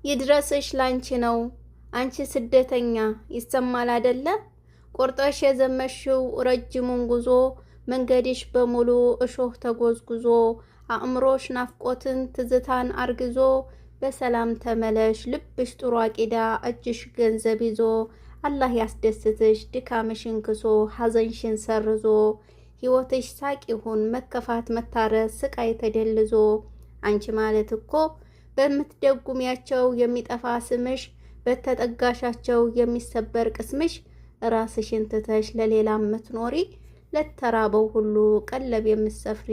ይድረስሽ ላንቺ ነው አንቺ ስደተኛ ይሰማል አይደለ? ቆርጠሽ የዘመሽው ረጅሙን ጉዞ መንገድሽ በሙሉ እሾህ ተጎዝጉዞ አእምሮሽ ናፍቆትን ትዝታን አርግዞ በሰላም ተመለሽ ልብሽ ጥሩ አቂዳ እጅሽ ገንዘብ ይዞ አላህ ያስደስትሽ ድካምሽን ክሶ ሐዘንሽን ሰርዞ ሕይወትሽ ሳቅ ይሁን መከፋት መታረስ ስቃይ ተደልዞ አንቺ ማለት እኮ በምትደጉሚያቸው የሚጠፋ ስምሽ በተጠጋሻቸው የሚሰበር ቅስምሽ ራስሽን ትተሽ ለሌላ ምትኖሪ ለተራበው ሁሉ ቀለብ የምትሰፍሪ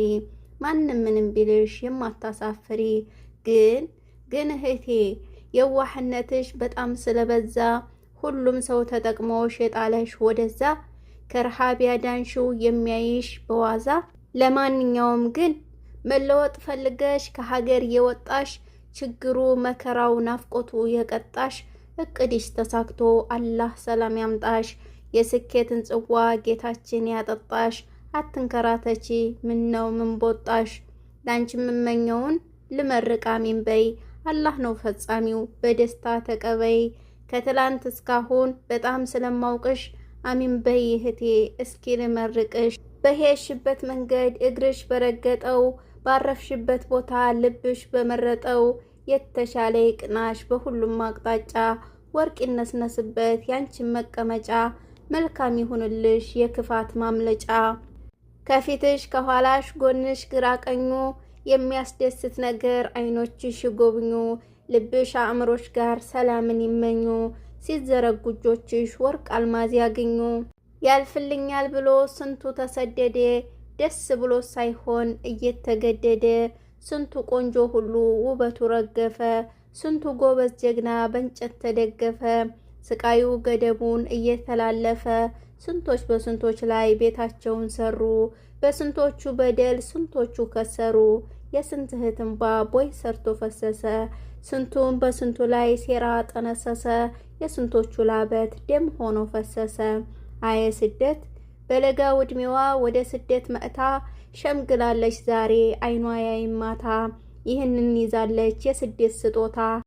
ማንም ምንም ቢልሽ የማታሳፍሪ ግን እህቴ የዋህነትሽ በጣም ስለበዛ ሁሉም ሰው ተጠቅሞሽ የጣለሽ ወደዛ ከረሃብ ያዳንሽው የሚያይሽ በዋዛ ለማንኛውም ግን መለወጥ ፈልገሽ ከሀገር የወጣሽ ችግሩ መከራው ናፍቆቱ የቀጣሽ እቅድሽ ተሳክቶ አላህ ሰላም ያምጣሽ የስኬትን ጽዋ ጌታችን ያጠጣሽ አትንከራተቺ ምነው ምን ቦጣሽ ላንቺ የምመኘውን ልመርቅ አሚን በይ አላህ ነው ፈጻሚው በደስታ ተቀበይ ከትላንት እስካሁን በጣም ስለማውቅሽ አሚን በይ እህቴ እስኪ ልመርቅሽ በሄድሽበት መንገድ እግርሽ በረገጠው ባረፍሽበት ቦታ ልብሽ በመረጠው የተሻለ ይቅናሽ በሁሉም አቅጣጫ ወርቅ ይነስነስበት ያንቺን መቀመጫ መልካም ይሁንልሽ የክፋት ማምለጫ ከፊትሽ ከኋላሽ ጎንሽ ግራ ቀኙ የሚያስደስት ነገር አይኖችሽ ይጎብኙ ልብሽ አእምሮሽ ጋር ሰላምን ይመኙ ሲዘረጉ እጆችሽ ወርቅ አልማዝ ያገኙ ያልፍልኛል ብሎ ስንቱ ተሰደደ ደስ ብሎ ሳይሆን እየተገደደ ስንቱ ቆንጆ ሁሉ ውበቱ ረገፈ ስንቱ ጎበዝ ጀግና በእንጨት ተደገፈ ስቃዩ ገደቡን እየተላለፈ ስንቶች በስንቶች ላይ ቤታቸውን ሰሩ በስንቶቹ በደል ስንቶቹ ከሰሩ የስንት እህት እንባ ቦይ ሰርቶ ፈሰሰ ስንቱን በስንቱ ላይ ሴራ ጠነሰሰ የስንቶቹ ላበት ደም ሆኖ ፈሰሰ አየ ስደት በለጋው ዕድሜዋ ወደ ስደት መእታ ሸምግላለች ዛሬ አይኗ ያይማታ ይህንን ይዛለች የስደት ስጦታ